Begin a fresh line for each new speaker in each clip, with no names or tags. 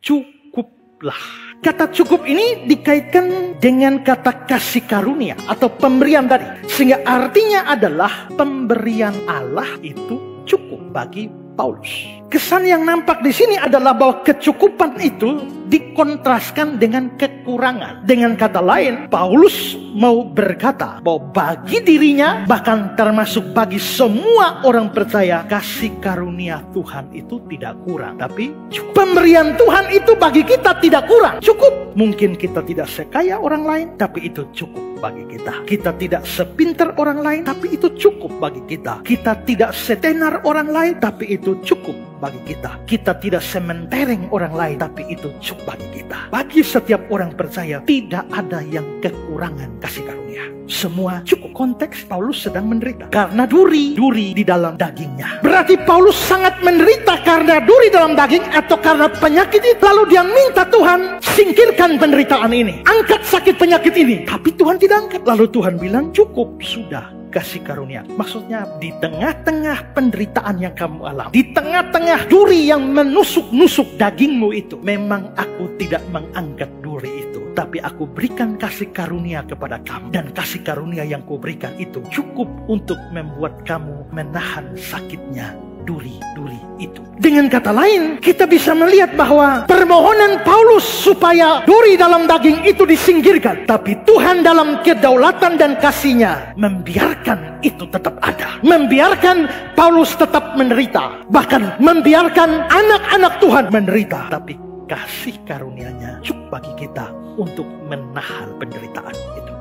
cukuplah. Kata cukup ini dikaitkan dengan kata kasih karunia atau pemberian tadi. Sehingga artinya adalah pemberian Allah itu cukup bagi Paulus. Kesan yang nampak di sini adalah bahwa kecukupan itu dikontraskan dengan kekurangan. Dengan kata lain, Paulus mau berkata bahwa bagi dirinya, bahkan termasuk bagi semua orang percaya, kasih karunia Tuhan itu tidak kurang, tapi cukup. Pemberian Tuhan itu bagi kita tidak kurang, cukup. Mungkin kita tidak sekaya orang lain, tapi itu cukup bagi kita. Kita tidak sepintar orang lain, tapi itu cukup bagi kita. Kita tidak setenar orang lain, tapi itu cukup bagi kita. Kita tidak sementereng orang lain, tapi itu cukup bagi kita. Bagi setiap orang percaya, tidak ada yang kekurangan kasih karunia. Semua cukup. Konteks Paulus sedang menderita karena duri di dalam dagingnya. Berarti Paulus sangat menderita karena duri dalam daging atau karena penyakit itu. Lalu dia minta Tuhan, singkirkan penderitaan ini, angkat sakit penyakit ini. Tapi Tuhan tidak angkat. Lalu Tuhan bilang, cukup sudah kasih karunia. Maksudnya di tengah-tengah penderitaan yang kamu alami, di tengah-tengah duri yang menusuk-nusuk dagingmu itu, memang aku tidak mengangkat duri itu, tapi aku berikan kasih karunia kepada kamu. Dan kasih karunia yang kuberikan itu cukup untuk membuat kamu menahan sakitnya duri-duri itu. Dengan kata lain, kita bisa melihat bahwa permohonan Paulus supaya duri dalam daging itu disingkirkan, tapi Tuhan dalam kedaulatan dan kasih-Nya membiarkan itu tetap ada. Membiarkan Paulus tetap menderita, bahkan membiarkan anak-anak Tuhan menderita, tapi kasih karunia-Nya cukup bagi kita untuk menahan penderitaan itu.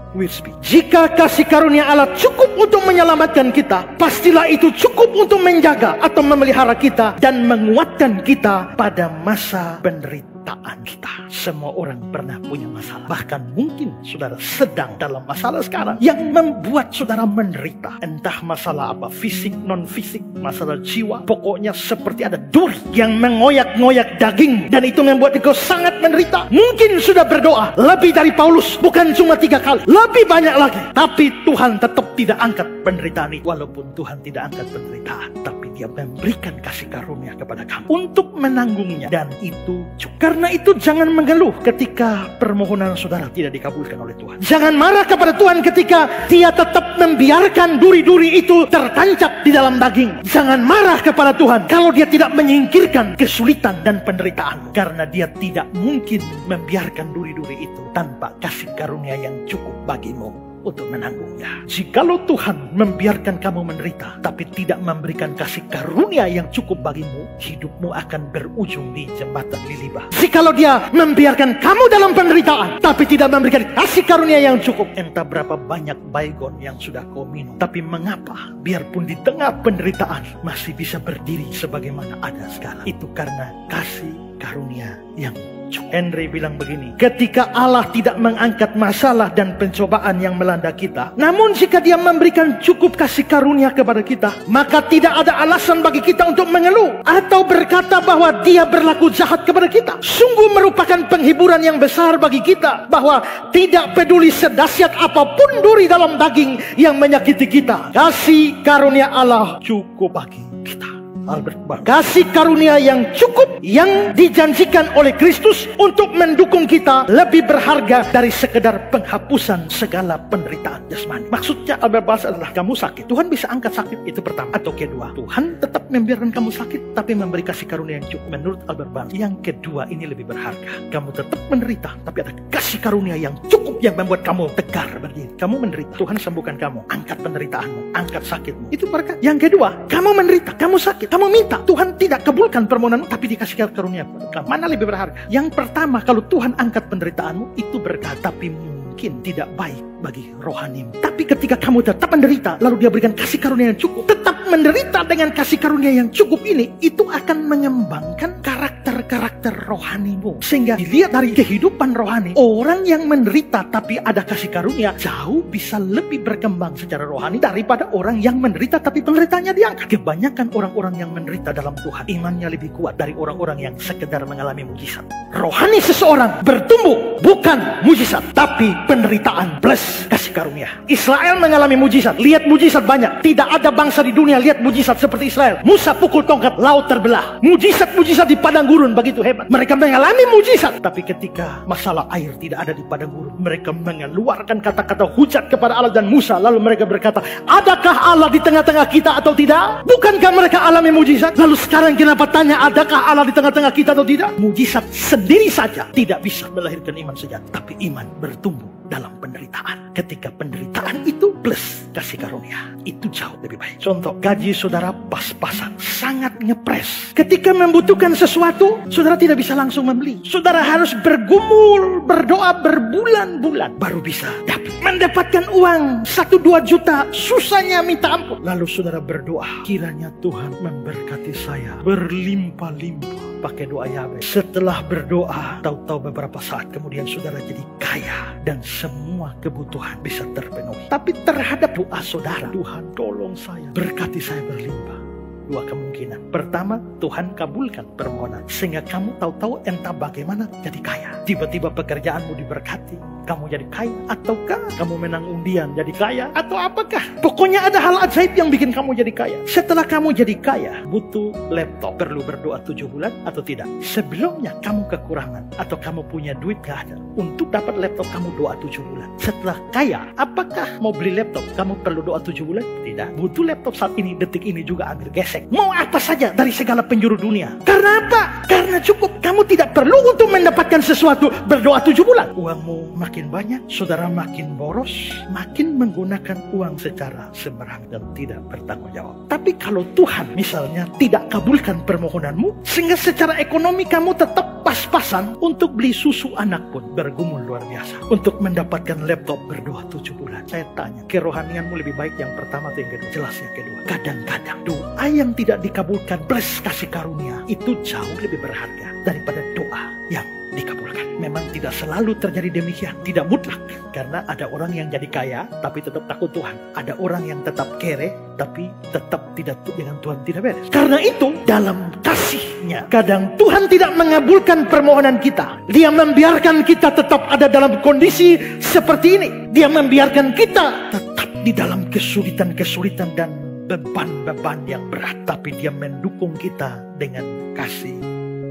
Jika kasih karunia Allah cukup untuk menyelamatkan kita, pastilah itu cukup untuk menjaga atau memelihara kita dan menguatkan kita pada masa penderitaan kita. Semua orang pernah punya masalah. Bahkan mungkin saudara sedang dalam masalah sekarang yang membuat saudara menderita. Entah masalah apa, fisik, non-fisik, masalah jiwa. Pokoknya seperti ada duri yang mengoyak-ngoyak daging, dan itu membuat engkau sangat menderita. Mungkin sudah berdoa lebih dari Paulus, bukan cuma 3 kali, lebih banyak lagi, tapi Tuhan tetap tidak angkat penderitaan itu. Walaupun Tuhan tidak angkat penderitaan, tapi Dia memberikan kasih karunia kepada kamu untuk menanggungnya, dan itu cukup. Karena itu jangan mengeluh ketika permohonan saudara tidak dikabulkan oleh Tuhan. Jangan marah kepada Tuhan ketika Dia tetap membiarkan duri-duri itu tertancap di dalam daging. Jangan marah kepada Tuhan kalau Dia tidak menyingkirkan kesulitan dan penderitaan, karena Dia tidak mungkin membiarkan duri-duri itu tanpa kasih karunia yang cukup bagimu untuk menanggungnya. Jikalau Tuhan membiarkan kamu menderita tapi tidak memberikan kasih karunia yang cukup bagimu, hidupmu akan berujung di jembatan lilibah. Jikalau Dia membiarkan kamu dalam penderitaan tapi tidak memberikan kasih karunia yang cukup, entah berapa banyak baygon yang sudah kau minum, tapi mengapa biarpun di tengah penderitaan masih bisa berdiri sebagaimana ada sekarang? Itu karena kasih karunia yang cukup. Henry bilang begini, ketika Allah tidak mengangkat masalah dan pencobaan yang melanda kita, namun jika Dia memberikan cukup kasih karunia kepada kita, maka tidak ada alasan bagi kita untuk mengeluh atau berkata bahwa Dia berlaku jahat kepada kita. Sungguh merupakan penghiburan yang besar bagi kita bahwa tidak peduli sedahsyat apapun duri dalam daging yang menyakiti kita, kasih karunia Allah cukup bagi kita. Albert Barnes, kasih karunia yang cukup yang dijanjikan oleh Kristus untuk mendukung kita lebih berharga dari sekedar penghapusan segala penderitaan jasmani. Maksudnya Albert Barnes adalah kamu sakit, Tuhan bisa angkat sakit, itu pertama. Atau kedua, Tuhan tetap membiarkan kamu sakit tapi memberi kasih karunia yang cukup. Menurut Albert Barnes, yang kedua ini lebih berharga. Kamu tetap menderita tapi ada kasih karunia yang cukup yang membuat kamu tegar berdiri. Kamu menderita, Tuhan sembuhkan kamu, angkat penderitaanmu, angkat sakitmu. Itu berkat. Yang kedua, kamu menderita, kamu sakit, kamu minta, Tuhan tidak kabulkan permohonanmu tapi dikasih karunia. Mana lebih berharga? Yang pertama, kalau Tuhan angkat penderitaanmu itu berkat, tapi mungkin tidak baik bagi rohanimu. Tapi ketika kamu tetap menderita lalu Dia berikan kasih karunia yang cukup, tetap menderita dengan kasih karunia yang cukup ini, itu akan mengembangkan karakter rohanimu. Sehingga dilihat dari kehidupan rohani, orang yang menderita tapi ada kasih karunia jauh bisa lebih berkembang secara rohani daripada orang yang menderita tapi penderitaannya diangkat. Kebanyakan orang-orang yang menderita dalam Tuhan imannya lebih kuat dari orang-orang yang sekedar mengalami mujizat. Rohani seseorang bertumbuh bukan mujizat tapi penderitaan plus kasih karunia. Israel mengalami mujizat, lihat mujizat banyak. Tidak ada bangsa di dunia lihat mujizat seperti Israel. Musa pukul tongkat, laut terbelah. Mujizat-mujizat di padang gurun begitu hebat. Mereka mengalami mujizat. Tapi ketika masalah air tidak ada di padang gurun, mereka mengeluarkan kata-kata hujat kepada Allah dan Musa. Lalu mereka berkata, adakah Allah di tengah-tengah kita atau tidak? Bukankah mereka alami mujizat? Lalu sekarang kenapa tanya, adakah Allah di tengah-tengah kita atau tidak? Mujizat sendiri saja tidak bisa melahirkan iman sejati. Tapi iman bertumbuh dalam penderitaan. Ketika penderitaan itu plus kasih karunia, itu jauh lebih baik. Contoh, gaji saudara pas-pasan, sangat ngepres. Ketika membutuhkan sesuatu, saudara tidak bisa langsung membeli. Saudara harus bergumul, berdoa berbulan-bulan baru bisa dapat. Mendapatkan uang 1-2 juta, susahnya minta ampun. Lalu saudara berdoa, kiranya Tuhan memberkati saya berlimpah-limpah. Pakai doa Yahweh. Setelah berdoa, tahu-tahu beberapa saat kemudian saudara jadi kaya dan semua kebutuhan bisa terpenuhi. Tapi terhadap doa saudara, Tuhan tolong saya, berkati saya berlimpah. 2 kemungkinan. Pertama, Tuhan kabulkan permohonan sehingga kamu tahu-tahu entah bagaimana jadi kaya. Tiba-tiba pekerjaanmu diberkati, kamu jadi kaya. Ataukah kamu menang undian jadi kaya? Atau apakah? Pokoknya ada hal ajaib yang bikin kamu jadi kaya. Setelah kamu jadi kaya, butuh laptop, perlu berdoa 7 bulan atau tidak? Sebelumnya kamu kekurangan atau kamu punya duit gak ada, untuk dapat laptop kamu doa 7 bulan. Setelah kaya, apakah mau beli laptop kamu perlu doa 7 bulan? Tidak. Butuh laptop saat ini, detik ini juga ambil gesek. Mau apa saja dari segala penjuru dunia. Karena apa? Karena cukup. Kamu tidak perlu untuk mendapatkan sesuatu berdoa 7 bulan. Uangmu makin banyak, saudara makin boros, makin menggunakan uang secara sembarangan dan tidak bertanggung jawab. Tapi kalau Tuhan misalnya tidak kabulkan permohonanmu, sehingga secara ekonomi kamu tetap pas-pasan, untuk beli susu anak pun bergumul luar biasa. Untuk mendapatkan laptop berdoa 7 bulan. Saya tanya, kerohanianmu lebih baik yang pertama atau yang kedua? Jelas yang kedua. Kadang-kadang doa yang tidak dikabulkan plus kasih karunia itu jauh lebih berharga daripada doa yang dikabulkan. Memang tidak selalu terjadi demikian, tidak mutlak. Karena ada orang yang jadi kaya tapi tetap takut Tuhan. Ada orang yang tetap kere tapi tetap tidak dengan Tuhan tidak beres. Karena itu dalam kasih-Nya, kadang Tuhan tidak mengabulkan permohonan kita. Dia membiarkan kita tetap ada dalam kondisi seperti ini. Dia membiarkan kita tetap di dalam kesulitan-kesulitan dan beban-beban yang berat. Tapi Dia mendukung kita dengan kasih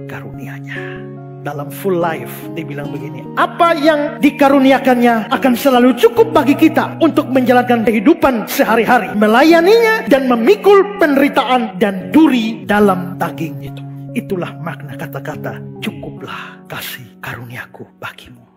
karunia-Nya. Dalam full life dibilang begini, apa yang dikaruniakannya akan selalu cukup bagi kita untuk menjalankan kehidupan sehari-hari, melayaninya dan memikul penderitaan dan duri dalam daging itu. Itulah makna kata-kata cukuplah kasih karuniaku bagimu.